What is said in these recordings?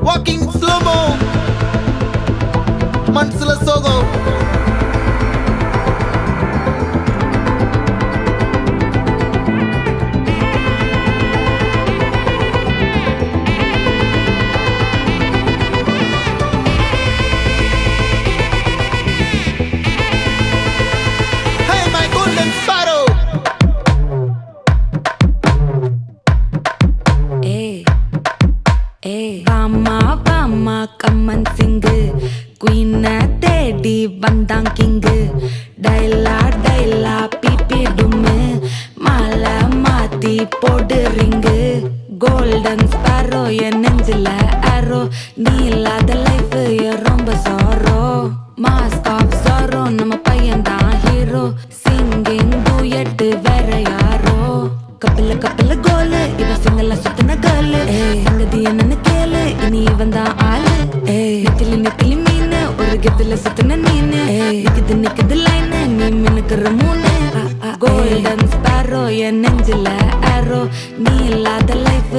Walking slow-mo, మనసుల సోగం Hey my golden sparrow Bama கம்மன் சிங்கு குயின தேடி வந்தான் கிங்கு டைலா டைலா பிபி டும்மு மாலை மாத்தி போடு ரிங்கு கோல்டன் ஸ்பாரோ என் நெஞ்சில ஆரோ நீ இல்லாத லைஃப் ரொம்ப சாரோ மாஸ்க் ஆஃப் சாரோ நம்ம பையன் தான் ஹீரோ சிங்கிங் டூயட் வேற யாரோ கப்பில கப்பில கோலு இவ சிங்கல சுத்தின கேர்ளு சங்கதி என்னன்னு கேளு இனி இவன் தான் ஆளு நெத்திலி நெத்திலி மீனு ஒரு கெத்துல சுத்தின நீனு நிக்குது நிக்குது லைனு நீ மினுக்குற மூணு கோல்டன் ஸ்பாரோ என் நெஞ்சில ஆரோ நீ இல்லாத லைஃப்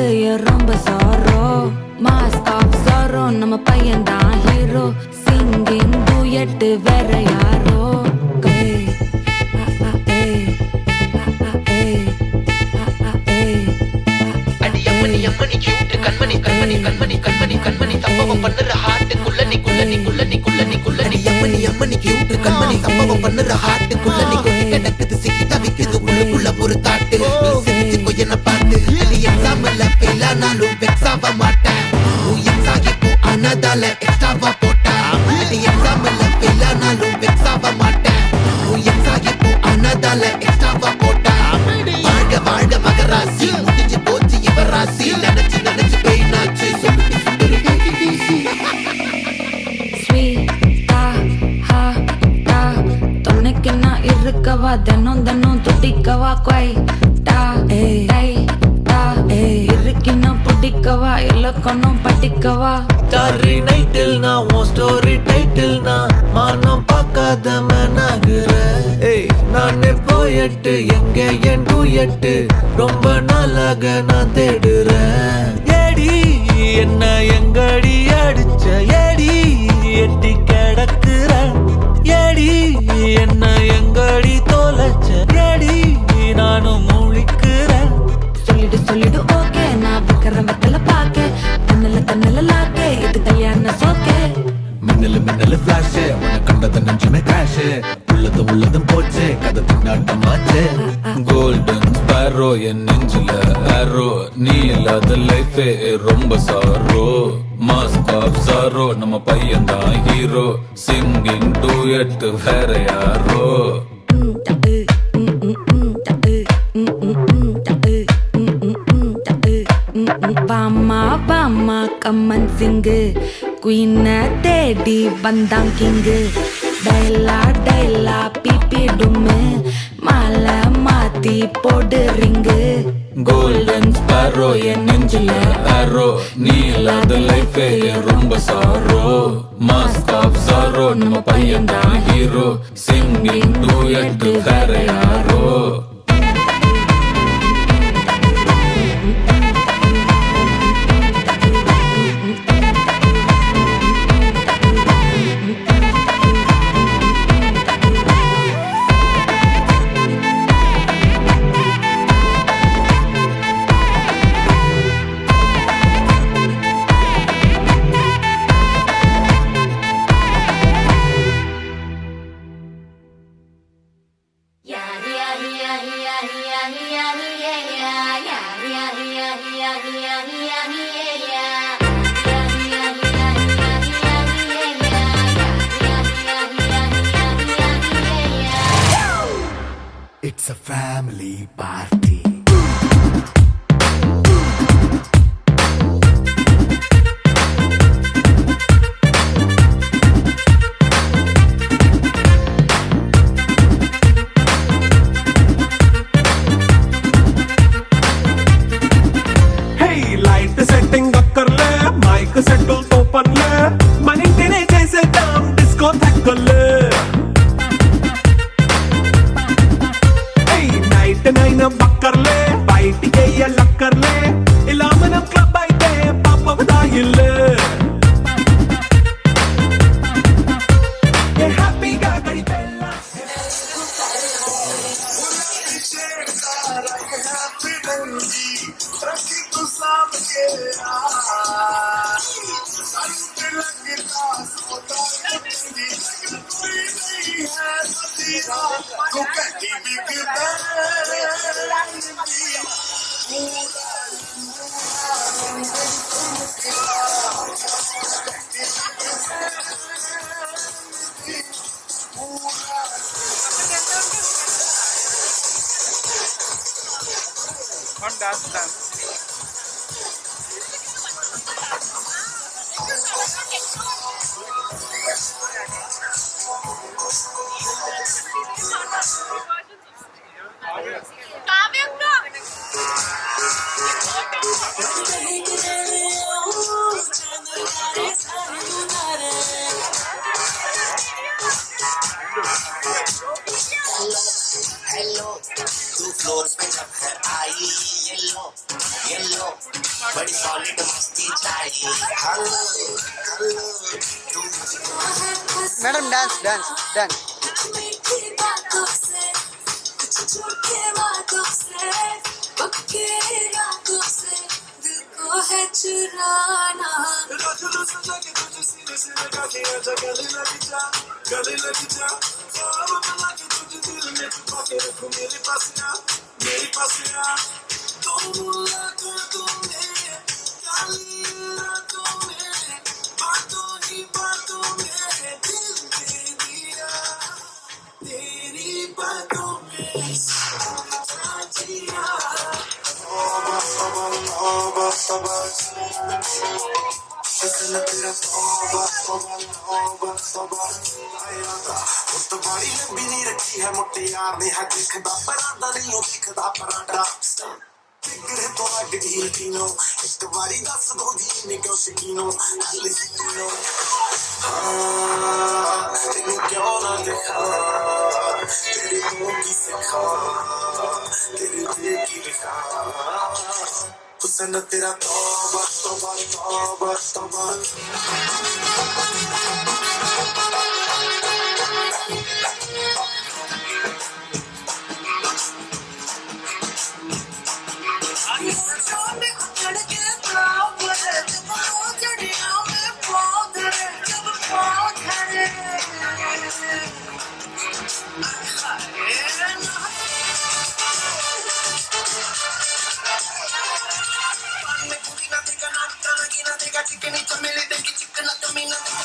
ரொம்ப சாரோ மாஸ்க் ஆஃப் சாரோ நம்ம பையன் தான் ஹீரோ சிங்கிங் டூயட் வேற யாரோ அம்மணி கியூட் கண்மணி கண்மணி கண்மணி கண்மணி கண்மணி சம்பவம் பண்ணுற ஹார்ட்டுக்குள்ள நீ குள்ள நீ குள்ள நீ குள்ள நீ குள்ள நீ அம்மணி கியூட் கண்மணி சம்பவம் பண்ணுற ஹார்ட்டுக்குள்ள நீ கொட்டி கிடக்குது சிக்கி தவிக்குது உள்ளுக்குள்ள ஒரு தாட்டு நீ சிரிச்சுக்கோ என்ன பார்த்து நீ எக்ஸாம்ல ஃபெயில் ஆனாலும் வெக்ஸ் ஆக மாட்டேன் உன் எக்ஸாம் இப்போ ஆனதால எக்ஸ்ட்ராவா போட்டா நீ எக்ஸாம்ல ஃபெயில் ஆனாலும் வெக்ஸ் ஆக மாட்டேன் உன் எக்ஸாம் இப்போ ஆனதால எக்ஸ்ட்ராவா போட்டா வாழ்க வாழ்க மகராசி முடிஞ்சு போச்சு இவராசி நினைச்சு நினைச்சு பெயினாச்சு சொல்லிட்டு சுந்தரி ஸ்வீட்டா ஹா டா தொன்னைக்கு நான் இருக்கவா தினம் தினம் துடிக்கவா குவைட்டா டை டா இருக்கினா பிடிக்கவா இலக்கணம் படிக்கவா ஸ்டாரி நைட்டில் நான் உன் ஸ்டோரி டைட்டில் நான் மானம் பார்க்காத மனாகுற நானே போயட்டு எங்க என் டூயட்டு ரொம்ப நாளாக நான் தேடுறேன் ஏடி என்ன எங்கடி அடிச்ச ஏடி எட்டி கிடக்குற ஏடி என்ன எங்கடி தொலைச்ச ஏடி நானும் முழிக்கிறேன் சொல்லிடு சொல்லிடு ஓகே நான் வைக்கிற வெத்தல பாக்க கண்ணல லாக்கே இது கல்யாண சோக்கே மின்னலு மின்னலு ஃபிளாஷ் உன்னை கண்டத நெஞ்சுமே கிராஷ் உள்ளதும் போச்சு கதை திண்டாட்டமாச்சு கோல்டன் ஸ்பாரோ என் நெஞ்சில ஆரோ நீ இல்லாத லைஃபே ரொம்ப சாரோ மாஸ்க் ஆஃப் சாரோ நம்ம பையன் தான் ஹீரோ சிங்கிங் டூயட் வேற யாரோ பாமா கம்மன் சிங்கு குயின தேடி வந்தான் கிங்கு டைலா டைலா பிபி டும்மு மாலை மாத்தி போடு ரிங்கு கோல்டன் ஸ்பாரோ என் நெஞ்சில ஆரோ நீ இல்லாத லைஃபே ரொம்ப சாரோ மாஸ்க் ஆஃப் சாரோ நம்ம பையன் தான் ஹீரோ சிங்கிங் டூயட் வேற யாரோ It's a family party. Hey, light setting అక్కర్లే మైక్ సెట్టుల్ తో పర్లే మన ఇంటినే చేసేద్దాం డిస్కో థక్కర్లే నైట్ నైన్ బక్కర్లే బయటికి వెయ్యలక్కర్లే ఇలా మనం క్లబ్ అయితే పాప దాయిల్లే హ్యాపీగా గడిపేలా हेलो टू फ्लोर्स पे जब है आई येलो येलो बड़ी सॉलिड मस्ती चाहिए hello hello madam dance dance dance है चुराना बड़ी लंबी नहीं रखी है मुट्टे यार ने है दिखदा परांदा नहीं हो दिखदा परांडा बिगड़े तो लग ढील तीनों एक बारी दस दो जी ने क्यों शकीनो हल सीनो तेनू क्यों ना देखा तेरे मुंह की सिखा तेरे दिल की लिखा हुस्न तेरा तौबा तौबा तौबा तौबा चिकनी चमेली देखी चिकना कमीना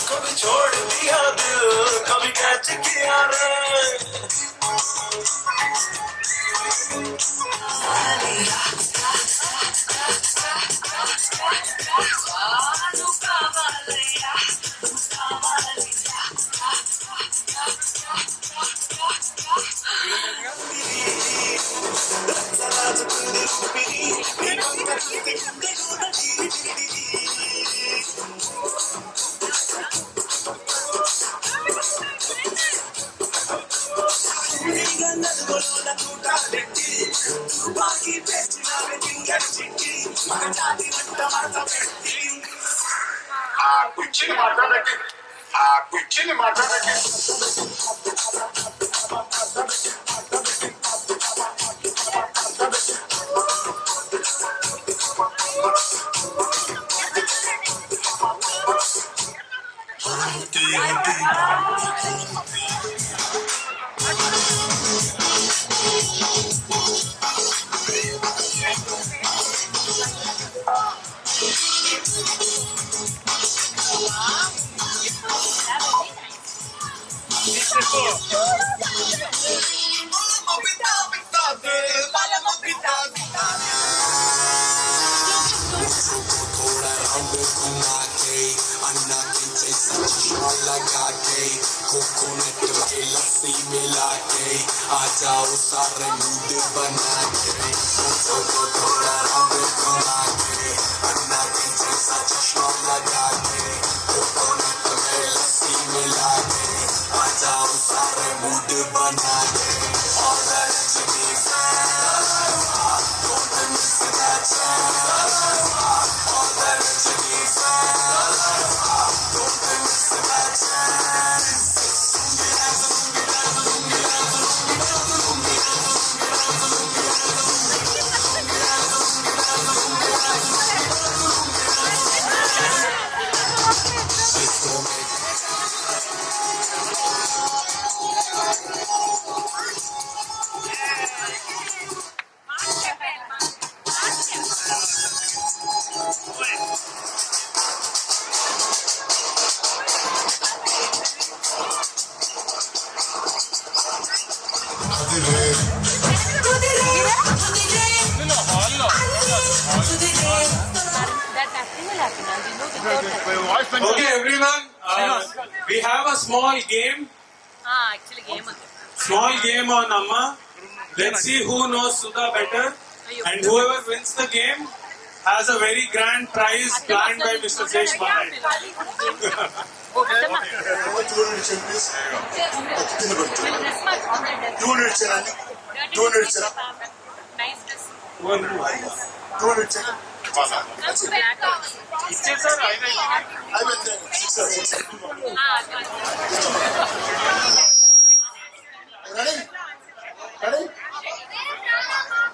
कभी छोड़ दिया दिल कभी कैच किया रे కూర్చుని మాట్లాడకి जाओ सारे मूड बना के को थोड़ा रंग घुमा के अन्ना की जैसा चश्मा लगा के कोकोनट में लस्सी मिला के आ जाओ सारे मूड बना के और Rajni don't miss that chance और Rajni don't miss that chance Okay, everyone. We have a small game. actually game ఉంది. Small game on Amma. Let's see who knows Sudha better. And whoever wins the game has a very grand prize planned by Mr. Sesh Maharaj.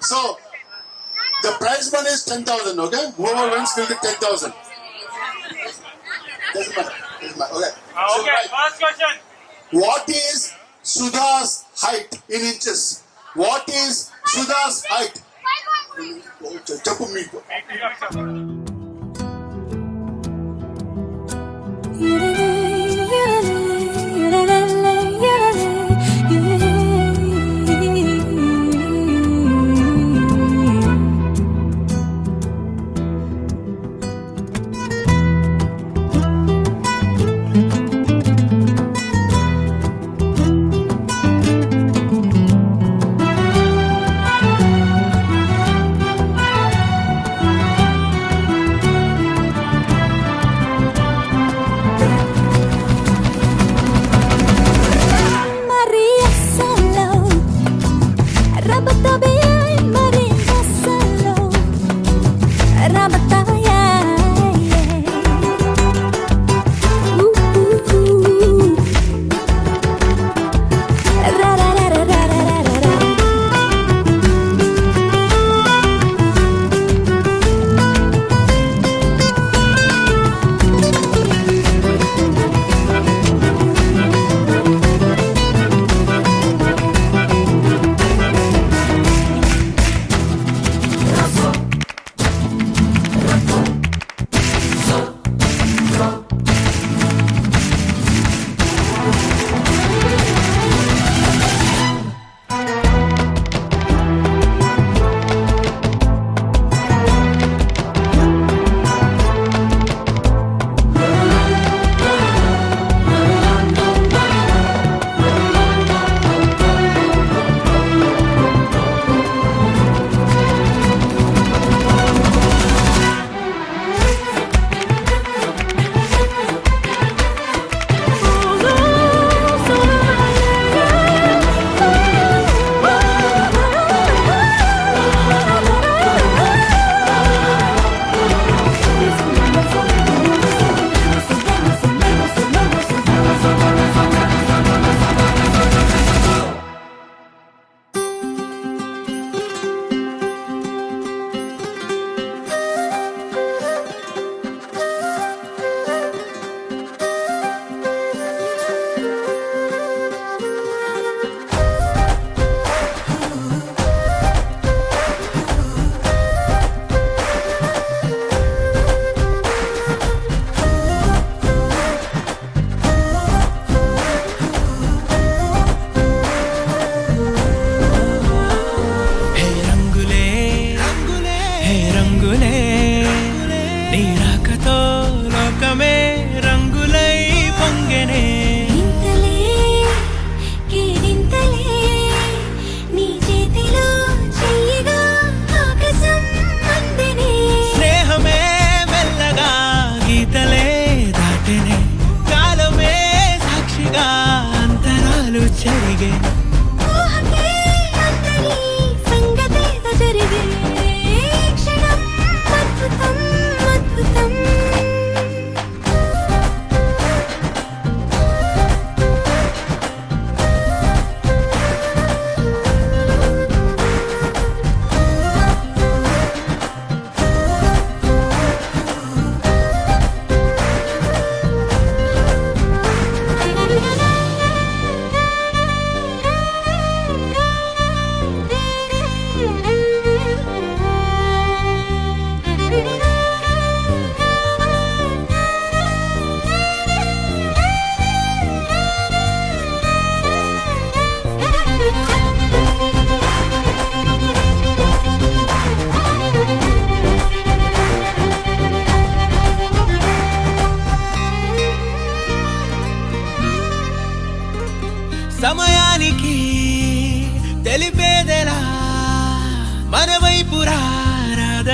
So, the prize money is 10,000, okay? Whoever wins will get 10,000. Doesn't matter. Okay. Okay, first question. What is Sudha's height in inches? What is Sudha's height? Chappu meeku.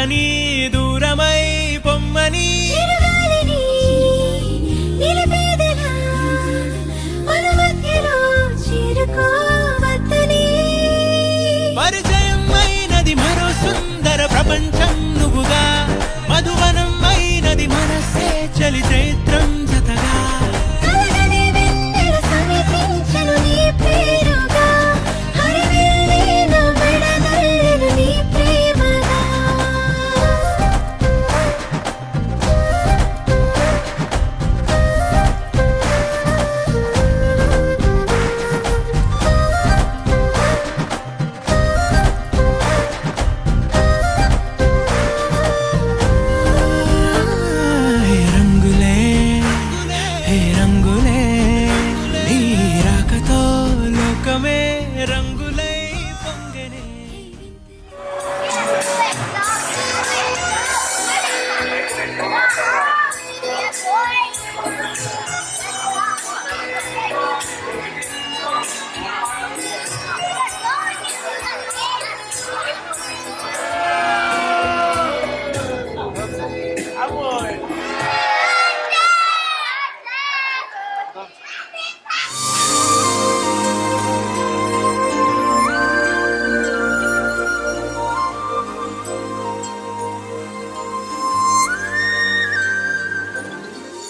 రమ్మని దూరమై పొమ్మని పరిచయం అయినది మరో సుందర ప్రపంచం నువ్వుగా మధువనం అయినది మనసే చలి చైత్రం జతగా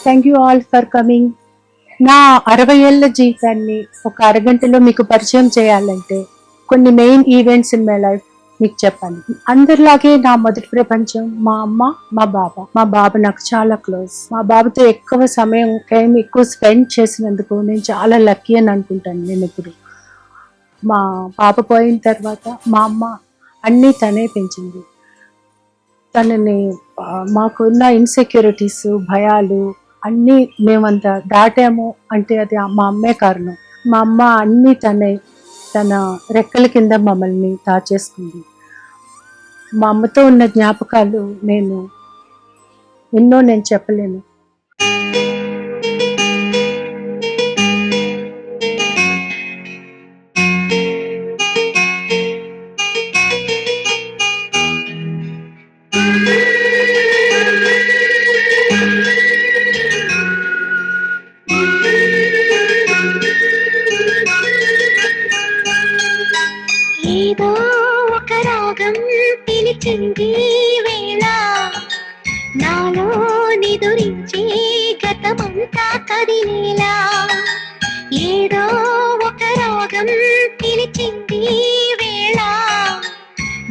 thank you all for coming. నా 60 ఏళ్ల జీవితాన్ని ఒక అరగంటలో మీకు పరిచయం చేయాలంటే కొన్ని main events in my life మీకు చెప్పాలి. అందరిలాగే నా మొదటి ప్రపంచం మా అమ్మ, మా బాబా. మా బాబా నాకు చాలా క్లోజ్. మా బాబాతో ఎక్కువ సమయం టైం ఎక్కువ స్పెండ్ చేసినందుకు నేను చాలా లక్కీ అని అనుకుంటాను. నేను ఇప్పుడు మా పాప పోయిన తర్వాత మా అమ్మ అన్నీ తనే పెంచింది. తనని మాకున్న ఇన్సెక్యూరిటీస్, భయాలు అన్నీ మేమంతా దాటాము అంటే అది మా అమ్మే కారణం. మా అమ్మ అన్నీ తన రెక్కల కింద మమ్మల్ని దాచేసుకుంది. మా అమ్మతో ఉన్న జ్ఞాపకాలు ఎన్నో నేను చెప్పలేను. ఏదో ఒక రాగం పిలిచింది వేళ నాలో నిదురించి గతమంతా కదిలేలా. ఏదో ఒక రాగం పిలిచింది వేళ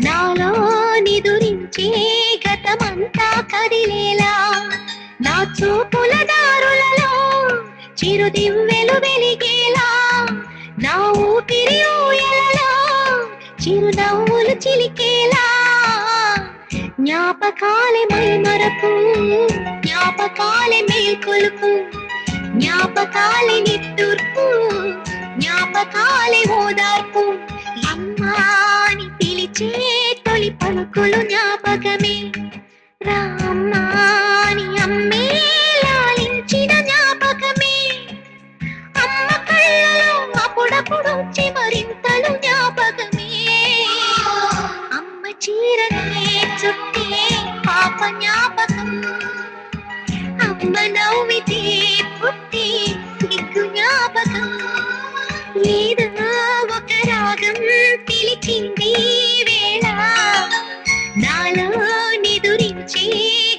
నాలో నిదురించి గతమంతా కదిలేలా. నా చూపుల దారులలో చిరుదివ్వెలు వెలిగేలా, నా ఊపిరి ఊయలలో చిరునవ్వులు చిలికేలా. జ్ఞాపకాలే మైమరపు, జ్ఞాపకాలే మేల్కొలుపు, జ్ఞాపకాలే నిట్టూర్పు, జ్ఞాపకాలే ఓదార్పు. అమ్మాని పిలిచే తొలి పలుకులు జ్ఞాపకమే, రామ్మాని అమ్మే లాలించిన జ్ఞాపకమే. అమ్మ కళ్ళలో అప్పుడప్పుడు చిమరింతలు జ్ఞాపకమే. అమ్మ చీరనే చుట్టే పాప జ్ఞాపకం, అమ్మ నవ్వితే పుట్టి సిగ్గు జ్ఞాపకం. ఏదో ఒక రాగం పిలిచింది వేళ నాలో నిదురించి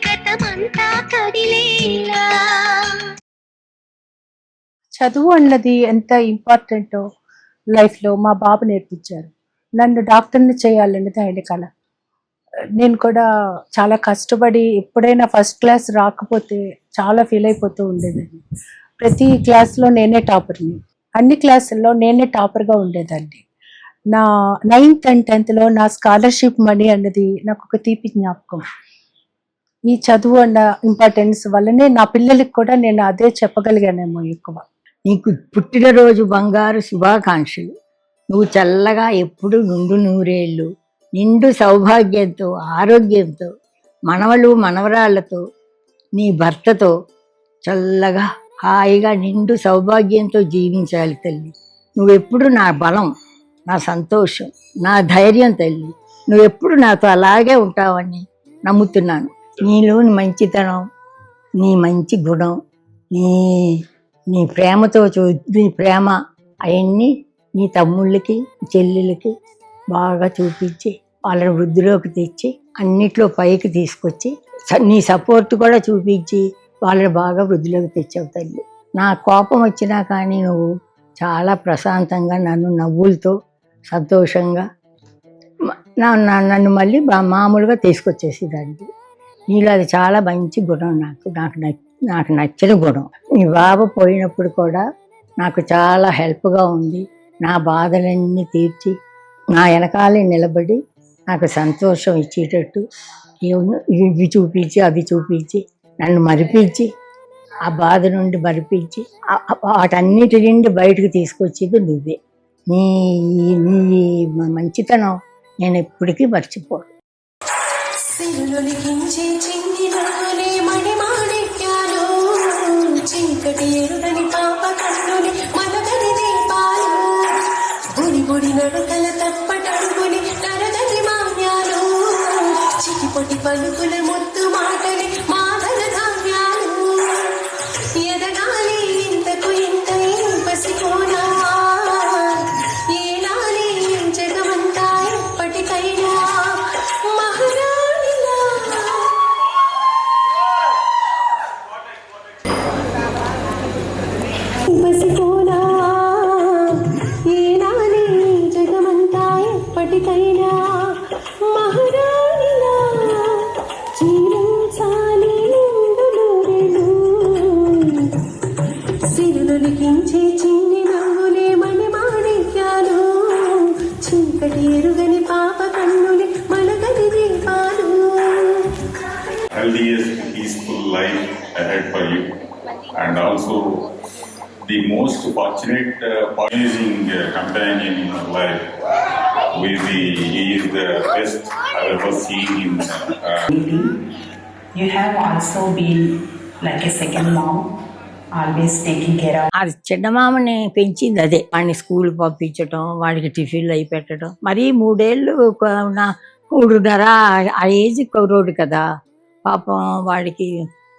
గతమంతా కదిలేలా. చదువు అన్నది ఎంత ఇంపార్టెంటో లైఫ్లో మా బాబు నేర్పించారు. నన్ను డాక్టర్ని చేయాలన్నది ఆయన కళ. నేను కూడా చాలా కష్టపడి ఎప్పుడైనా ఫస్ట్ క్లాస్ రాకపోతే చాలా ఫీల్ అయిపోతూ ఉండేదాన్ని. ప్రతి క్లాస్లో నేనే టాపర్ని, అన్ని క్లాసుల్లో నేనే టాపర్గా ఉండేదాన్ని. నా 9th and 10th నా స్కాలర్షిప్ మనీ అన్నది నాకు ఒక తీపి జ్ఞాపకం. ఈ చదువు అన్న ఇంపార్టెన్స్ వల్లనే నా పిల్లలకి కూడా నేను అదే చెప్పగలిగానేమో ఎక్కువ. నీకు పుట్టినరోజు బంగారు శుభాకాంక్షలు. నువ్వు చల్లగా ఎప్పుడు నూరేళ్ళు నిండు సౌభాగ్యంతో, ఆరోగ్యంతో, మనవలు మనవరాళ్లతో, నీ భర్తతో చల్లగా హాయిగా నిండు సౌభాగ్యంతో జీవించాలి తల్లి. నువ్వెప్పుడు నా బలం, నా సంతోషం, నా ధైర్యం తల్లి. నువ్వెప్పుడు నాతో అలాగే ఉంటావని నమ్ముతున్నాను. నీలోని మంచితనం, నీ మంచి గుణం, నీ నీ ప్రేమతో నీ ప్రేమ అవన్నీ నీ తమ్ముళ్ళకి చెల్లెళ్ళకి బాగా చూపించి వాళ్ళని వృద్ధిలోకి తెచ్చి అన్నిట్లో పైకి తీసుకొచ్చి నీ సపోర్ట్ కూడా చూపించి వాళ్ళని బాగా వృద్ధిలోకి తెచ్చావు తల్లి. నా కోపం వచ్చినా కానీ నువ్వు చాలా ప్రశాంతంగా నన్ను నవ్వులతో సంతోషంగా నన్ను మళ్ళీ మామూలుగా తీసుకొచ్చేసేదాన్ని. నీలో అది చాలా మంచి గుణం. నాకు నచ్చిన గుణం. నీ బాబు పోయినప్పుడు కూడా నాకు చాలా హెల్ప్గా ఉంది. నా బాధలన్నీ తీర్చి నా వెనకాలే నిలబడి నాకు సంతోషం ఇచ్చేటట్టు ఇవి చూపించి అవి చూపించి నన్ను మరిపించి ఆ బాధ నుండి మరిపించి వాటన్నిటి నుండి బయటకు తీసుకొచ్చేది నువ్వే. నీ నీ మంచితనం నేను ఎప్పటికీ మర్చిపోను. సిరులొలికించే చిన్ని నవ్వులే మణిమాణిక్యాలు, చీకటి ఎరుగని పాప కన్నుని మలగని దీపాలు, బుడి బుడి నడకల తప్పటడుగుని నరగని మాన్యాలు, చిటిపొటి పలుకుల ముద్దు మాటలి మాదల ధాన్యాలు, ఎదగాలి ఇంతకు ఇంత పసికోనా ఏలాలి జగమంతా ఎప్పటికైనా మహారాణిలా. పసికోనా ఏలాలి జగమంతా ఎప్పటికైనా మహారాణిలా, జీవించాలి నిండు నూరెలు, సిరులొలికించే చిన్ని నవ్వులే మణిమాణిక్యాలు, చీకటి ఎరుగని పాప కన్నులి మలగని దీపాలు. healthiest, peaceful life ahead for you, and also the most fortunate, amazing companion in your life. He is the best I've ever seen him. You have also been like a second mom, always taking care of. అది చిన్నమామని పెంచింది అదే. వాడిని school పంపించటం, వాడికి టిఫిన్లు అయి పెట్టడం. మరీ 3 ఏళ్ళు 3.5 ఆ ఏజ్ కుర్రోడు కదా పాపం, వాడికి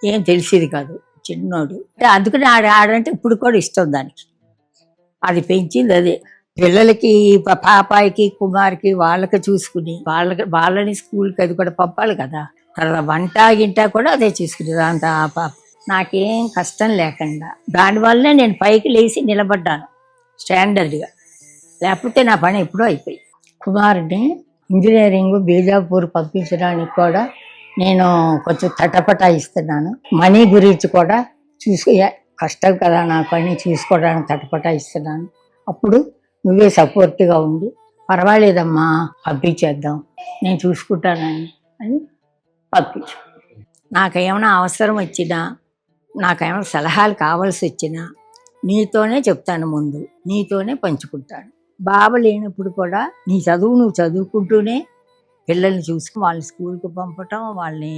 ఏం తెలిసేది కాదు, చిన్నోడు. అందుకని ఆడంటే ఇప్పుడు కూడా ఇష్టం దానికి. అది పెంచింది అదే. పిల్లలకి పాపాయికి కుమార్కి వాళ్ళకి చూసుకుని వాళ్ళని స్కూల్కి అది కూడా పంపాలి కదా. తర్వాత వంట గింట కూడా అదే చూసుకునేది. అంత పాప నాకేం కష్టం లేకుండా దానివల్లనే నేను పైకి లేచి నిలబడ్డాను స్టాండర్డ్గా. లేకపోతే నా పని ఎప్పుడూ అయిపోయి. కుమారుడిని ఇంజనీరింగ్ బీజాపూర్ పంపించడానికి కూడా నేను కొంచెం తటపటాయిస్తున్నాను. మనీ గురించి కూడా కష్టం కదా నా పని చూసుకోవడానికి తటపటాయిస్తున్నాను. అప్పుడు నువ్వే సపోర్ట్గా ఉండి పర్వాలేదమ్మా పంపించేద్దాం నేను చూసుకుంటానని అని పంపించు. నాకేమైనా అవసరం వచ్చినా, నాకేమైనా సలహాలు కావాల్సి వచ్చినా నీతోనే చెప్తాను, ముందు నీతోనే పంచుకుంటాను. బాబు లేనప్పుడు కూడా నీ చదువు నువ్వు చదువుకుంటూనే పిల్లల్ని చూసుకుని వాళ్ళని స్కూల్కి పంపటం, వాళ్ళని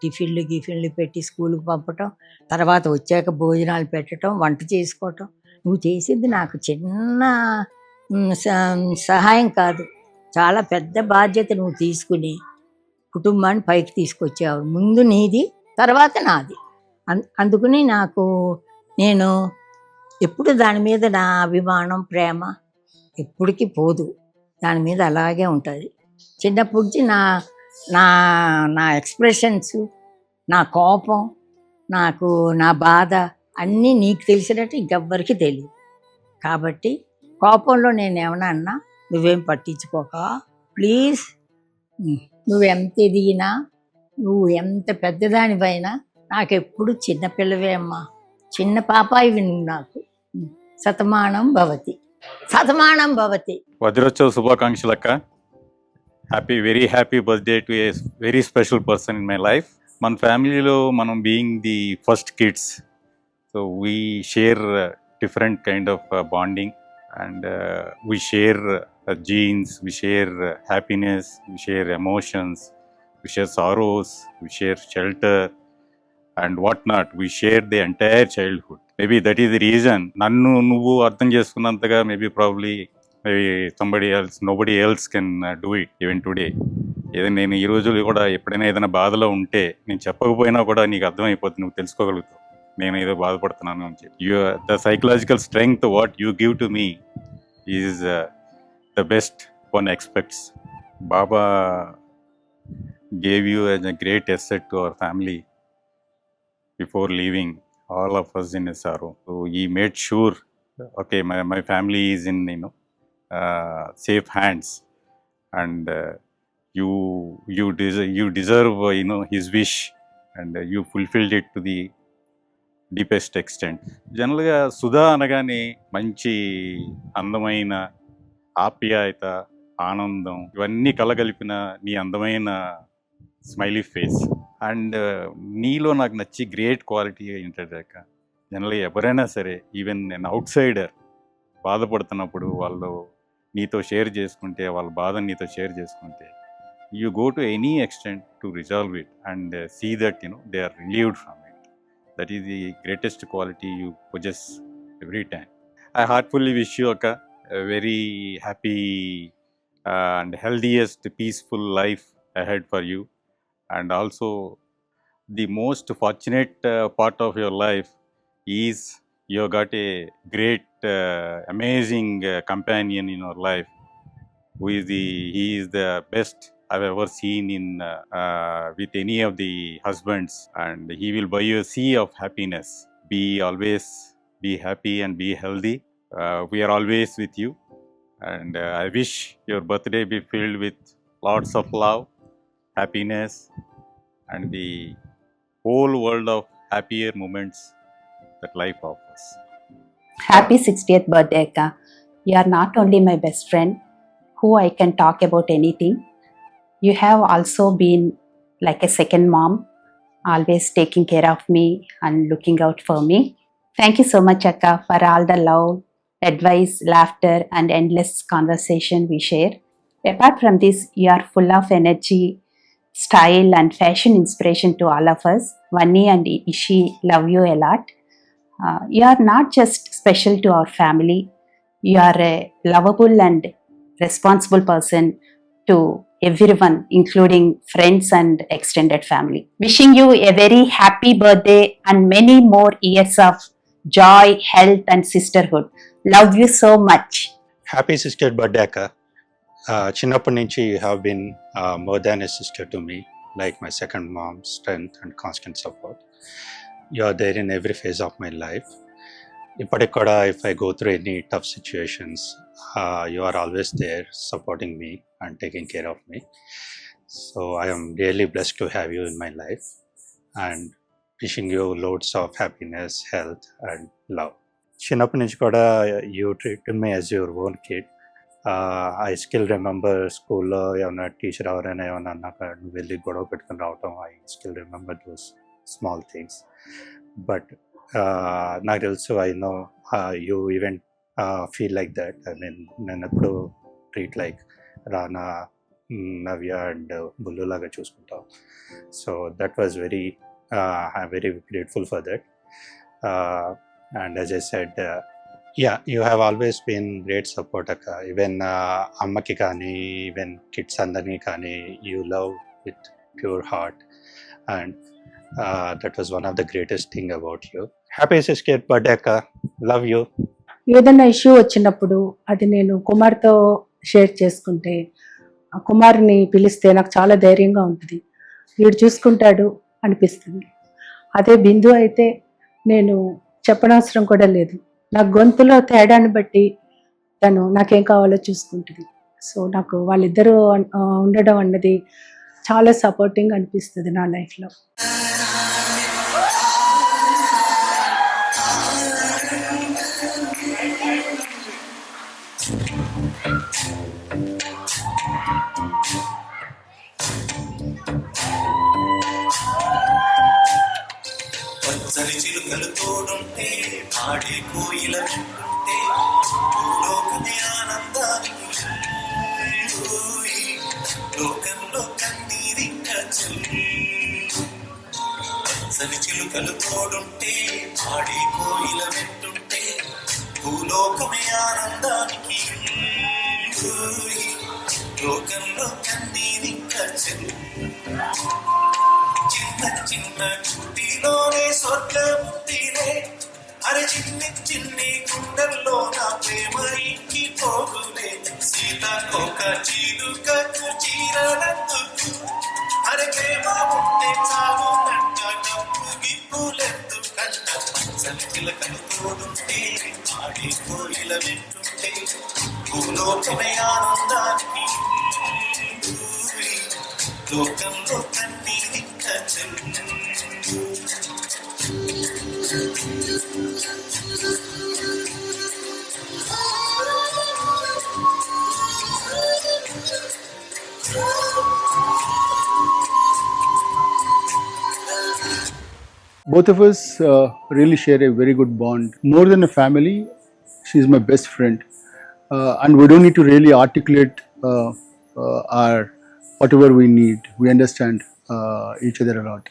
టిఫిన్లు పెట్టి స్కూల్కి పంపటం, తర్వాత వచ్చాక భోజనాలు పెట్టడం, వంట చేసుకోవటం. నువ్వు చేసింది నాకు చిన్న సహాయం కాదు, చాలా పెద్ద బాధ్యత నువ్వు తీసుకుని కుటుంబాన్ని పైకి తీసుకొచ్చావు. ముందు నీది, తర్వాత నాది. అందుకని నేను ఎప్పుడు దాని మీద నా అభిమానం ప్రేమ ఎప్పటికీ పోదు, దాని మీద అలాగే ఉంటుంది. చిన్నప్పటి నుంచి నా ఎక్స్ప్రెషన్స్, నా కోపం, నా బాధ అన్నీ నీకు తెలిసినట్టు ఇంకెవ్వరికి తెలియదు. కాబట్టి కోపంలో నేను ఏమన్నా అన్నా నువ్వేం పట్టించుకోక ప్లీజ్. నువ్వు ఎంత ఎదిగినా, నువ్వు ఎంత పెద్దదానివైనా నాకెప్పుడు చిన్నపిల్లవే అమ్మా, చిన్న పాపాయివి నువ్వు నాకు. శతమానం భవతి, శతమానం భవతి. వజ్రోత్సవ శుభాకాంక్షలు అక్క. Very happy birthday to a very special person in my life. మన ఫ్యామిలీలో మనం being the first kids, so we share different kind of bonding, and we share genes, we share happiness, we share emotions, we share sorrows, we share shelter and whatnot. We share the entire childhood. Maybe that is the reason nannu nuvu ardham cheskunnantaga maybe nobody else can do it even today. ఏదైనా నేను ఈ రోజుల్లో కూడా ఎప్పుడైనా ఏదైనా బాధలో ఉంటే నేను చెప్పకపోయినా కూడా నీకు అర్థమైపోతుంది, నువ్వు తెలుసుకోగలుగుతావు నేను ఏదో బాధపడుతున్నాను అని చెప్పి. The psychological strength what you give to me is the best one expects. Baba gave you as a great asset to our family before leaving all of us in his sorrow. So he made sure, okay, my family is in safe hands, and you deserve his wish, and you fulfilled it to the deepest extent. జనరల్గా సుధా అనగానే మంచి అందమైన ఆప్యాయత, ఆనందం ఇవన్నీ కలగలిపిన నీ అందమైన smiley face. And నీలో నాకు నచ్చి గ్రేట్ క్వాలిటీ ఏంటంటే జనరల్గా ఎవరైనా సరే, ఈవెన్ నేను అవుట్ సైడర్ బాధపడుతున్నప్పుడు వాళ్ళు నీతో షేర్ చేసుకుంటే, వాళ్ళ బాధని నీతో షేర్ చేసుకుంటే, you go to any extent to resolve it and see that they are relieved from it. That is the greatest quality you possess every time. I heartfully wish you a very happy and healthiest peaceful life ahead for you. And also the most fortunate part of your life is you got a great amazing companion in your life who is he is the best I've ever seen in with any of the husbands, and he will buy you a sea of happiness. Always be happy and be healthy. We are always with you, and I wish your birthday be filled with lots of love, happiness, and the whole world of happier moments that life offers. Happy 60th birthday, Akka. You are not only my best friend who I can talk about anything, you have also been like a second mom, always taking care of me and looking out for me. Thank you so much, Akka, for all the love, advice, laughter, and endless conversation we share. Apart from this, you are full of energy, style, and fashion inspiration to all of us. Vanni and Ishi love you a lot. You are not just special to our family, you are a lovable and responsible person to everyone, including friends and extended family. Wishing you a very happy birthday and many more years of joy, health, and sisterhood. Love you so much. Happy 60th birthday, Akka. చిన్నప్పటి నుంచి you have been more than a sister to me, like my second mom, strength and constant support. You are there in every phase of my life. ఇప్పటికి కూడా if I go through any tough situations, you are always there supporting me and taking care of me. So I am really blessed to have you in my life and wishing you loads of happiness, health and love. చిన్నప్పటి నుంచి కూడా you treat me as your own kid. I still remember స్కూల్లో ఏమైనా teacher ఎవరైనా ఏమైనా అన్నాక నువ్వు వెళ్ళి గొడవ పెట్టుకుని రావటం, I still remember those small things. But నాకు తెలుసు, I know you even feel like that. I mean నేను ఎప్పుడు treat like Rana, Navya and Bullu లాగా చూసుకుంటాం. So that was very grateful for that. And as I said, yeah, you have always been great support, Akka. Even అమ్మకి కానీ, even kids అందరినీ కానీ, you love with pure heart, and that was one of the greatest thing about you. Happy 60th birthday, Akka. Love you. ఏదైనా issue వచ్చినప్పుడు అది నేను కుమార్తో share చేసుకుంటే, ఆ కుమార్ని పిలిస్తే నాకు చాలా ధైర్యంగా ఉంటుంది, వీడు చూసుకుంటాడు అనిపిస్తుంది. అదే బిందు అయితే నేను చెప్పనవసరం కూడా లేదు, నా గొంతులో తేడాన్ని బట్టి తను నాకేం కావాలో చూసుకుంటుంది. సో నాకు వాళ్ళిద్దరూ ఉండడం అన్నది చాలా సపోర్టింగ్ అనిపిస్తుంది నా లైఫ్లో. పచ్చని చిలుకలు తోడుంటే, పాడే కోయిల వింటుంటే, భూలోకమే ఆనందానికి లోకంలో కన్నీరింక పచ్చని చిలుకలు తోడుంటే, పాడే కోయిల వింటుంటే, భూలోకమే ఆనందానికి లోకంలో కన్నీరింక చిన్న చిన్న చుట్టిలోనే స్వర్గముందిలే అరే చిన్ని చిన్ని గుండెల్లో నా ప్రేమ ఇంకి పోగులే సీతకొక చీదుకకు చీరనందుకు అరే ప్రేమ ఉంటే చాలు నంట డబ్బు గిప్పులెత్తు కంట పచ్చని చిలకలు తోడుంటే ఆడి కోయిల వింటుంటే భూలోకమే ఆనందానికి లోకంలో కన్నీరింక చెల్లు Both of us really share a very good bond. More than a family, she's my best friend. And we don't need to really articulate our whatever we need. We understand each other a lot.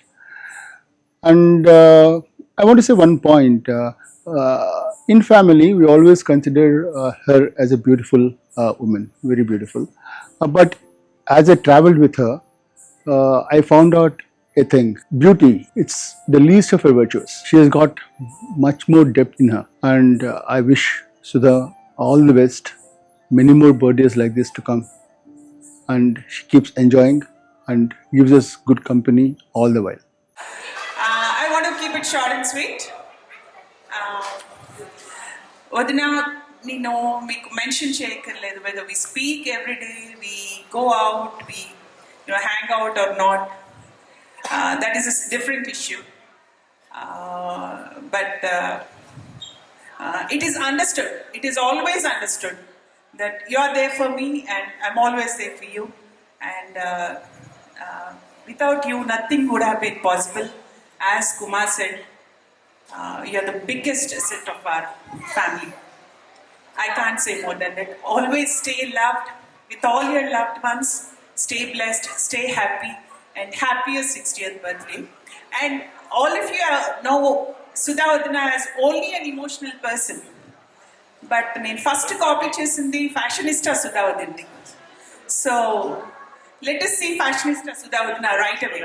And I want to say one point. In family, we always consider her as a beautiful woman, very beautiful. But as I traveled with her, I found out a thing. Beauty, it's the least of her virtues. She has got much more depth in her. And I wish Sudha all the best. Many more birthdays like this to come. And she keeps enjoying and gives us good company all the while. I want to keep it short and sweet. Vadina, మీకు mention చేయక్కర్లేదు whether we speak every day, we go out, we hang out or not. That is a different issue. But it is understood. It is always understood that you are there for me and I'm always there for you. And without you, nothing would have been possible. As Kumar said, you are the biggest asset of our family. I can't say more than that. Always stay loved with all your loved ones. Stay blessed, stay happy, and happiest 60th birthday. And all of you know Sudha Vadina as only an emotional person. But నేను first copy చేసింది ఫ్యాషనిస్టా Sudha Vadina. So let us see ఫ్యాషనిస్టా Sudha Vadina right away.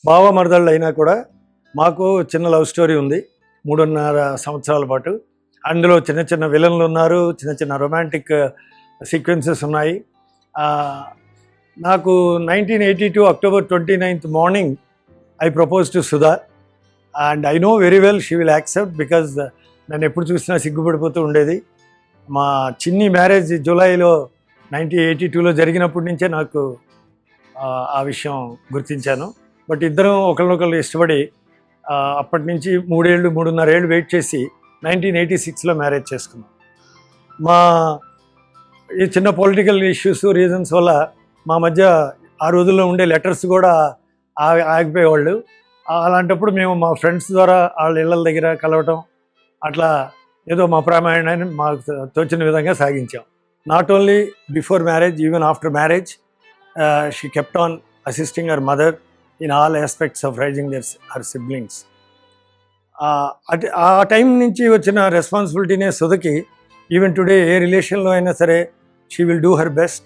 బావ మరదళ్ళు అయినా కూడా మాకు చిన్న love story ఉంది 3.5 సంవత్సరాల పాటు. అందులో చిన్న చిన్న విలన్లు ఉన్నారు, చిన్న చిన్న రొమాంటిక్ సీక్వెన్సెస్ ఉన్నాయి. నాకు 1982 October 29th morning I propose to Sudha and I know very well she will accept because నన్ను ఎప్పుడు చూసినా సిగ్గుపడిపోతూ ఉండేది. మా చిన్ని మ్యారేజ్ జూలైలో 1982లో జరిగినప్పటి నుంచే నాకు ఆ విషయం గుర్తించాను. బట్ ఇద్దరం ఒకరినొకరు ఇష్టపడి అప్పటి నుంచి 3.5 ఏళ్ళు వెయిట్ చేసి 1986లో మ్యారేజ్ చేసుకున్నాం. మా ఈ చిన్న పొలిటికల్ ఇష్యూస్ రీజన్స్ వల్ల మా మధ్య ఆ రోజుల్లో ఉండే లెటర్స్ కూడా ఆగిపోయేవాళ్ళు. అలాంటప్పుడు మేము మా ఫ్రెండ్స్ ద్వారా వాళ్ళ ఇళ్ళ దగ్గర కలవటం అట్లా ఏదో మా ప్రయాణాన్ని మాకు తోచిన విధంగా సాగించాం. Not only before marriage, even after marriage she kept on assisting her mother in all aspects of raising her siblings. ఆ టైం నుంచి వచ్చిన రెస్పాన్సిబిలిటీనే సుధకి ఈవెన్ టుడే ఏ రిలేషన్లో అయినా సరే she will do her best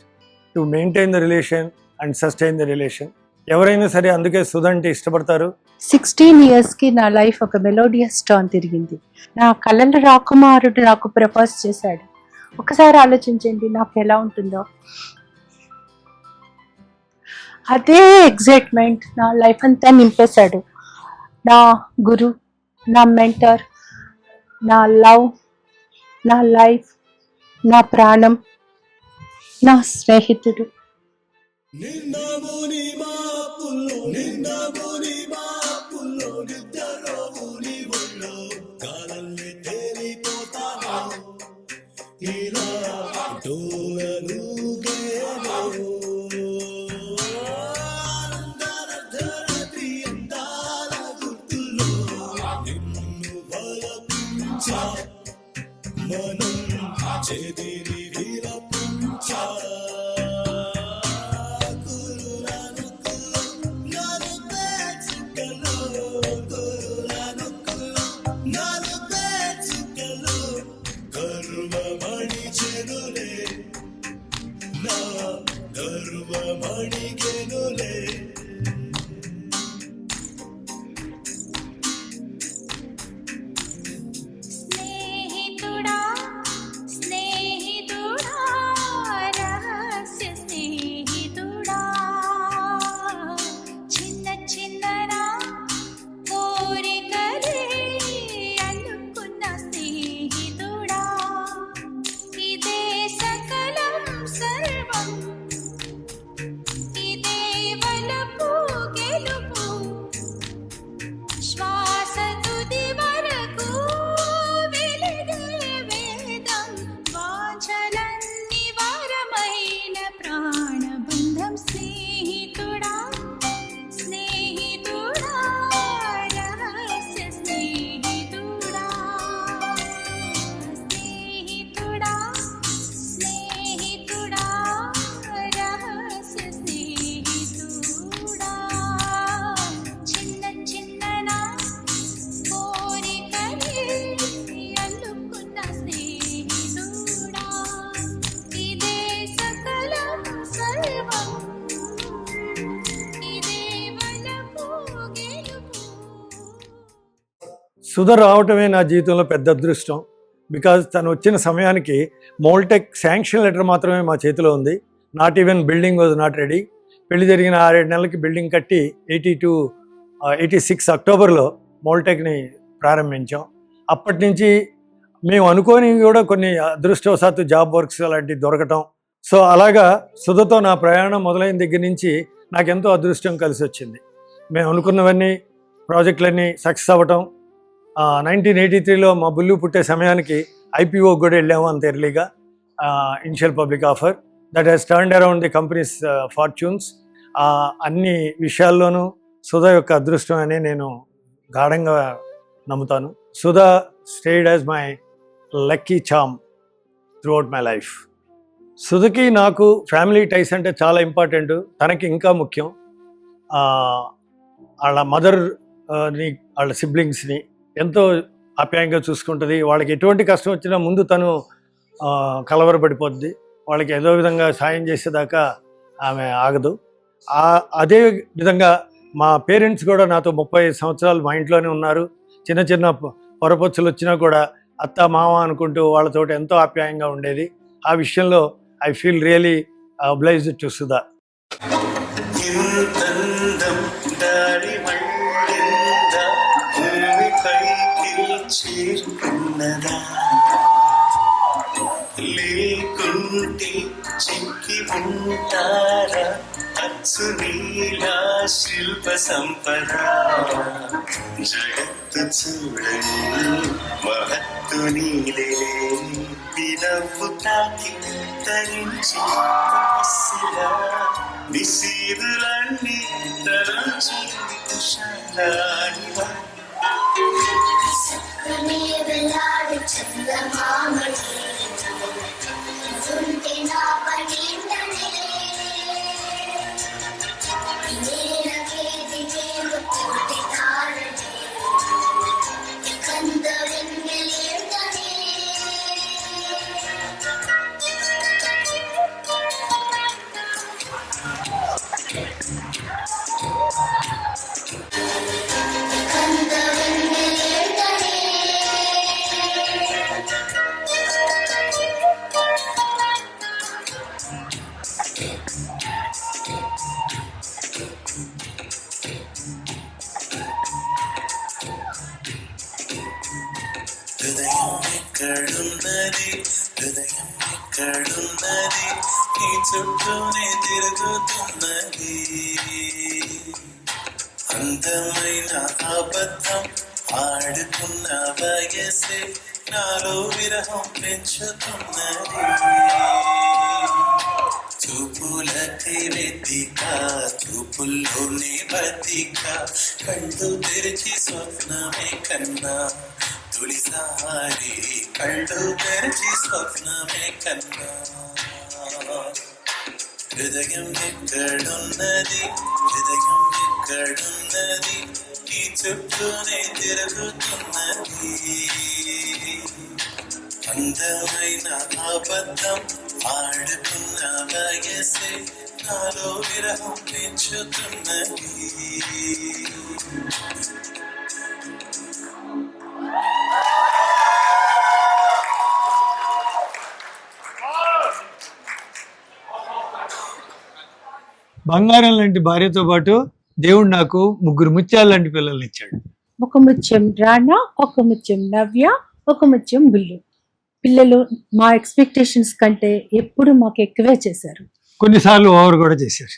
to maintain the relation and sustain the relation. ఎవరైనా సరే అందుకే సుధ అంటే ఇష్టపడతారు. 16 yearsకి నా లైఫ్ ఒక మెలోడియస్ టర్న్ తిరిగింది. నా కలల రాకుమారుడు నాకు ప్రపోజ్ చేశాడు. ఒకసారి ఆలోచించండి నాకు ఎలా ఉంటుందో. అదే ఎగ్జైట్మెంట్ నా లైఫ్ అంతా నింపేశాడు. నా గురు, నా మెంటర్, నా లవ్, నా లైఫ్, నా ప్రాణం, నా స్నేహితుడు. సుధ రావటమే నా జీవితంలో పెద్ద అదృష్టం. బికాజ్ తను వచ్చిన సమయానికి మోల్టెక్ శాంక్షన్ లెటర్ మాత్రమే మా చేతిలో ఉంది. Not even building was not ready. పెళ్లి జరిగిన 6-7 నెలలకి బిల్డింగ్ కట్టి 86 అక్టోబర్లో మోల్టెక్ని ప్రారంభించాం. అప్పటి నుంచి మేము అనుకోని కూడా కొన్ని అదృష్టవశాత్తు జాబ్ వర్క్స్ అలాంటివి దొరకటం. సో అలాగా సుధతో నా ప్రయాణం మొదలైన దగ్గర నుంచి నాకెంతో అదృష్టం కలిసి వచ్చింది. మేము అనుకున్నవన్నీ ప్రాజెక్టులన్నీ సక్సెస్ అవ్వటం. 1983లో మా బుల్లు పుట్టే సమయానికి IPO కూడా వెళ్ళాము అంత ఎర్లీగా. Initial public offer that has turned around the companies fortunes. అన్ని విషయాల్లోనూ సుధ యొక్క అదృష్టం అని నేను గాఢంగా నమ్ముతాను. Sudha stayed as my lucky charm throughout my life. సుధకి నాకు ఫ్యామిలీ టైస్ అంటే చాలా ఇంపార్టెంట్. తనకి ఇంకా ముఖ్యం. వాళ్ళ మదర్ని, వాళ్ళ సిబ్లింగ్స్ని ఎంతో ఆప్యాయంగా చూసుకుంటుంది. వాళ్ళకి ఎటువంటి కష్టం వచ్చినా ముందు తను కలవరపడిపోద్ది. వాళ్ళకి ఏదో విధంగా సాయం చేసేదాకా ఆమె ఆగదు. అదే విధంగా మా పేరెంట్స్ కూడా నాతో 35 సంవత్సరాలు మా ఇంట్లోనే ఉన్నారు. చిన్న చిన్న పొరపొచ్చులు వచ్చినా కూడా అత్త మామ అనుకుంటూ వాళ్ళతో ఎంతో ఆప్యాయంగా ఉండేది. ఆ విషయంలో I feel really obliged to Sudha. ఇంతందం దారి మళ్ళిందా భూమిపైకి చేరుకున్నదా లేకుంటే చిక్కి ఉంటారా అచ్చు నీలా శిల్ప సంపద జగత్తు చూడని మహత్తు నీలే నవ్వు తాకి తరించి తపస్సులా నిశీదులన్నీ తరంచి తుషారానివా హృదయం ఎక్కడున్నది హృదయం ఎక్కడున్నది నీ చుట్టూనే తిరుగుతున్నది అందమైన అబద్ధం ఆడుకున్న వయసే నాలో విరహం పెంచుతున్నది చూపులకి వెతిక చూపుల్లోనే బతిక కళ్ళు తెరిచి స్వప్నమే కన్నా తొలిసారి కళ్ళు తెరిచి స్వప్నమే కన్నా హృదయం ఎక్కడున్నది హృదయం ఎక్కడున్నది నీ చుట్టూనే తిరుగుతున్నది అందమైన అబద్ధం ఆడుకున్న వయసే నాలో విరహం పెంచుతున్నది బంగారం లాంటి భార్యతో పాటు దేవుడు నాకు 3 ముత్యాల లాంటి పిల్లల్ని ఇచ్చాడు. ఒక ముత్యం రాణా, ఒక ముత్యం నవ్య, ఒక ముత్యం బిల్లు. పిల్లలు మా ఎక్స్పెక్టేషన్స్ కంటే ఎప్పుడు మాకు ఎక్కువే చేశారు. కొన్నిసార్లు ఓవర్ కూడా చేశారు.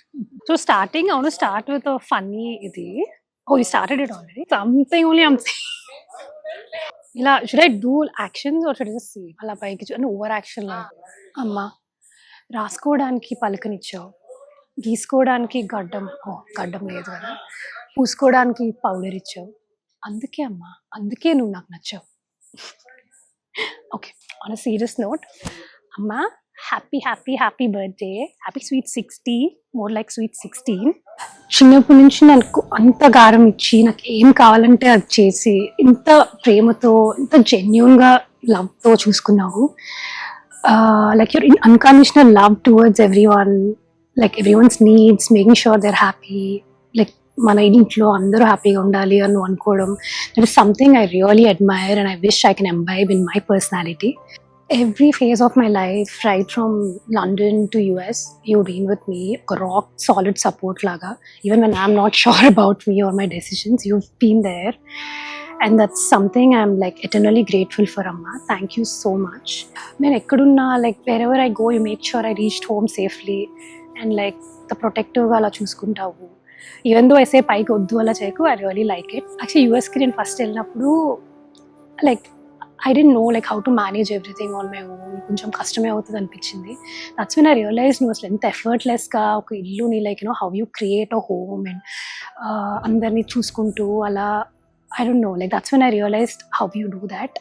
So starting, I want to start with a funny ఇది. Oh, you started it already? Something only I'm saying. ఇలా should I do actions or should I just say? అలా పైకి ఓవర్ యాక్షన్ లా. అమ్మా రాసుకోవడానికి పలకనిచ్చావు, గీసుకోవడానికి గడ్డం లేదు కదా, పూసుకోవడానికి పౌడర్ ఇచ్చావు, అందుకే అమ్మా, అందుకే నువ్వు నాకు నచ్చావు. Okay, on a serious note, అమ్మా happy happy happy birthday, happy sweet 60, more like sweet 16. చిన్నప్పటి నుంచి నాకు అంత గారం ఇచ్చి నాకు ఏం కావాలంటే అది చేసి ఇంత ప్రేమతో ఇంత జెన్యూన్గా లవ్తో చూసుకున్నావు. Like your unconditional love towards everyone, like everyone's needs, making sure they're happy, like మన ఇంట్లో అందరూ హ్యాపీగా ఉండాలి అని అనుకోవడం, that is something I really admire and I wish I can imbibe in my personality. Every phase of my life, right from London to US, you've been with me, a rock solid support laga. Even when I'm not sure about me or my decisions, you've been there. And that's something I'm like eternally grateful for, Amma. Thank you so much. నేను ఎక్కడున్నా, like wherever I go, you make sure I reached home safely. And like the protective అలా చూసుకుంటావు. Even though ఐసే పైకి వద్దు అలా చేయకు, I really like it. Actually యూఎస్కి నేను ఫస్ట్ వెళ్ళినప్పుడు like I don't know like how to manage everything on my own, కొంచెం కష్టమే అవుతుంది అనిపించింది. దట్స్ వెన్ ఐ రియలైజ్ నువ్వు అసలు ఎంత ఎఫర్ట్లెస్గా ఒక ఇల్లుని like you know how you create a home and అందరినీ చూసుకుంటూ అలా, I don't know, like that's when I realized how you do that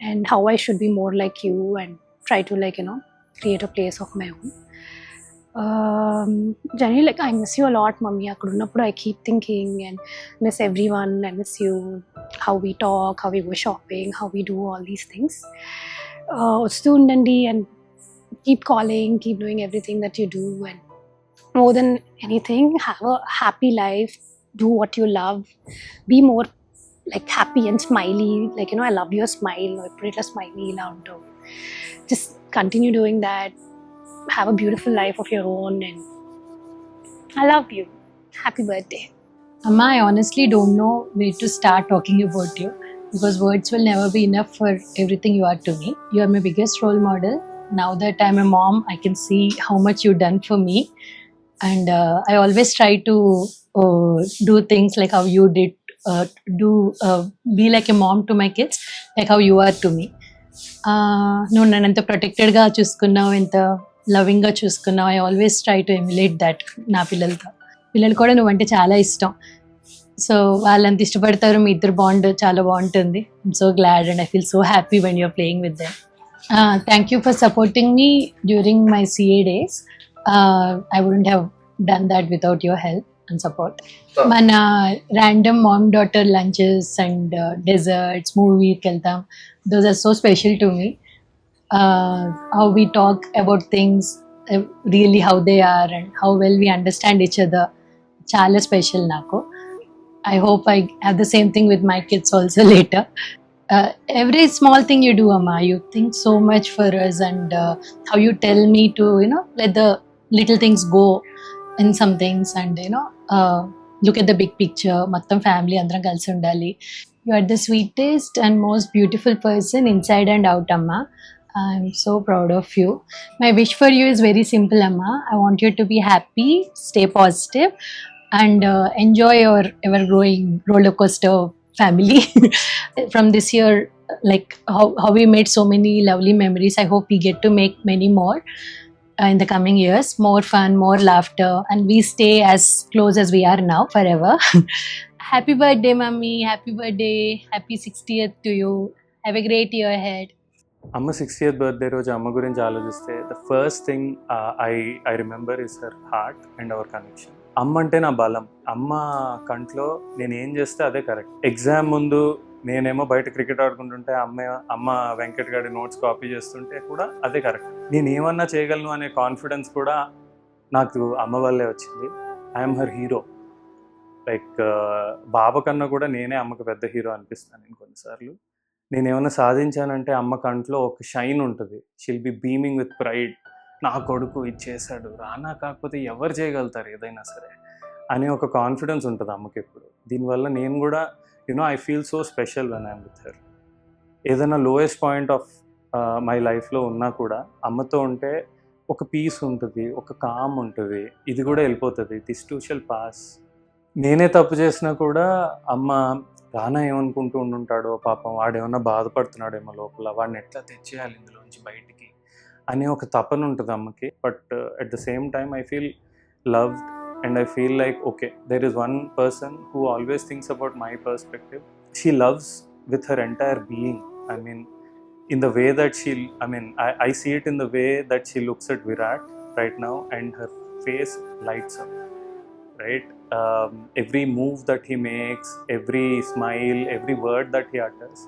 and how I should be more like you and try to like, you know, create a place of my own. Generally, like I miss you a lot, Mummy. I keep thinking and miss everyone. I miss you, how we talk, how we go shopping, how we do all these things. And keep calling, keep doing everything that you do, and more than anything, have a happy life, do what you love, be more like happy and smiley, like you know, I love your smile, I put it a smiley loud. Just continue doing that, have a beautiful life of your own, and I love you. Happy birthday. Amma, I honestly don't know where to start talking about you because words will never be enough for everything you are to me. You are my biggest role model. Now that I'm a mom, I can see how much you've done for me. And I always try to do things like how you did, be like a mom to my kids, like how you are to me. నువ్వు నన్ను ఎంత ప్రొటెక్టెడ్గా చూసుకున్నావు, ఎంత లవింగ్గా చూసుకున్నావు. I always try to emulate that నా పిల్లలతో. పిల్లలు కూడా నువ్వంటే చాలా ఇష్టం. సో వాళ్ళంత ఇష్టపడతారు, మీ ఇద్దరు బాండ్ చాలా బాగుంటుంది. I'm so glad and I feel so happy when you're playing with them. Thank you for supporting me during my CA days. I wouldn't have done that without your help and support. మన random mom-daughter lunches and desserts, movie వెళ్తాం. Those are so special to me. How we talk about things, really how they are and how well we understand each other. Chala special nako. I hope I have the same thing with my kids also later. Every small thing you do, Amma, you think so much for us, and how you tell me to, let the little things go in some things, and look at the big picture. Mattam family andram kalsi undali. You are the sweetest and most beautiful person inside and out, Amma. I'm so proud of you. My wish for you is very simple, Amma. I want you to be happy, stay positive, and enjoy your ever-growing roller coaster family. From this year, like how we made so many lovely memories, I hope we get to make many more in the coming years. More fun, more laughter, and we stay as close as we are now forever. Happy birthday, Mummy. Happy birthday. Happy 60th to you. Have a great year ahead. అమ్మ 60th birthday రోజు అమ్మ గురించి ఆలోచిస్తే the first thing I remember is her heart and our connection. అమ్మ అంటే నా బలం. అమ్మ కంట్లో నేను ఏం చేస్తే అదే కరెక్ట్. ఎగ్జామ్ ముందు నేనేమో బయట క్రికెట్ ఆడుకుంటుంటే అమ్మ వెంకట్ గారి నోట్స్ కాపీ చేస్తుంటే కూడా అదే కరెక్ట్. నేను ఏమన్నా చేయగలను అనే కాన్ఫిడెన్స్ కూడా నాకు అమ్మ వల్లే వచ్చింది. I'm her hero. లైక్ బాబా కన్నా కూడా నేనే అమ్మకు పెద్ద హీరో అనిపిస్తాను నేను కొన్నిసార్లు. నేను ఏమైనా సాధించానంటే అమ్మ కంట్లో ఒక షైన్ ఉంటుంది. She'll be beaming with pride. నా కొడుకు ఇది చేశాడు, రానా కాకపోతే ఎవరు చేయగలుగుతారు ఏదైనా సరే అనే ఒక కాన్ఫిడెన్స్ ఉంటుంది అమ్మకి ఎప్పుడు. దీనివల్ల నేను కూడా I feel so special when I'm with her. ఏదైనా లోయెస్ట్ పాయింట్ ఆఫ్ మై లైఫ్లో ఉన్నా కూడా అమ్మతో ఉంటే ఒక పీస్ ఉంటుంది, ఒక కామ్ ఉంటుంది. ఇది కూడా వెళ్ళిపోతుంది. This two shall pass. నేనే తప్పు చేసినా కూడా అమ్మ రానా ఏమనుకుంటూ ఉండుంటాడో పాపం, వాడేమన్నా బాధపడుతున్నాడేమో లోపల, వాడిని ఎట్లా తెచ్చేయాలి ఇందులోంచి బయటికి అనే ఒక తపన ఉంటుంది అమ్మకి. But at the same time I feel loved and I feel like okay, there is one person who always thinks about my perspective. She loves with her entire being. I mean, in the way that I see it in the way that she looks at Virat right now, and her face lights up, right? Every move that he makes, every smile, every word that he utters,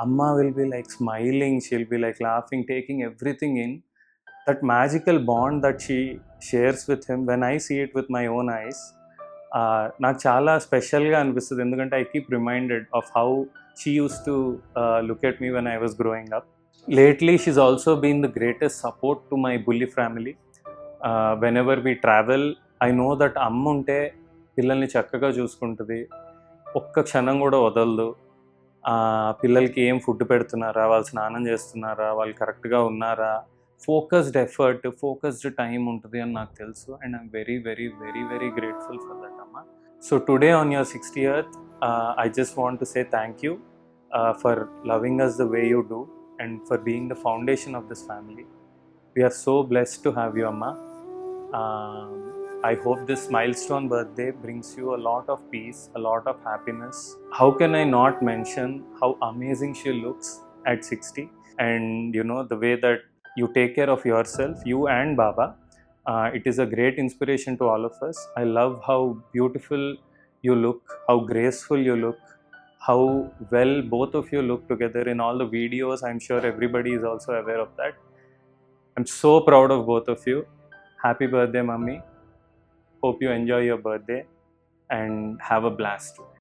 Amma will be like smiling, she'll be like laughing, taking everything in. That magical bond that she shares with him, when I see it with my own eyes, నాకు చాలా స్పెషల్గా అనిపిస్తుంది. ఎందుకంటే I keep reminded of how she used to look at me when I was growing up. Lately, she's also been the greatest support to my bully family. Whenever we travel, I know that అమ్మ ఉంటే పిల్లల్ని చక్కగా చూసుకుంటుంది, ఒక్క క్షణం కూడా వదలదు. పిల్లలకి ఏం ఫుడ్ పెడుతున్నారా, వాళ్ళు స్నానం చేస్తున్నారా, వాళ్ళు కరెక్ట్గా ఉన్నారా, ఫోకస్డ్ ఎఫర్ట్, ఫోకస్డ్ టైం ఉంటుంది అని నాకు తెలుసు. And I'm very very very very grateful for that అమ్మ. So today on your 60th, I just want to say thank you for loving us the way you do and for being the foundation of this family. We are so blessed to have you, Amma. I hope this milestone birthday brings you a lot of peace, a lot of happiness. How can I not mention how amazing she looks at 60? And the way that you take care of yourself, you and Baba. It is a great inspiration to all of us. I love how beautiful you look, how graceful you look, how well both of you look together in all the videos. I'm sure everybody is also aware of that. I'm so proud of both of you. Happy birthday, Mummy. Hope you enjoy your birthday and have a blast today.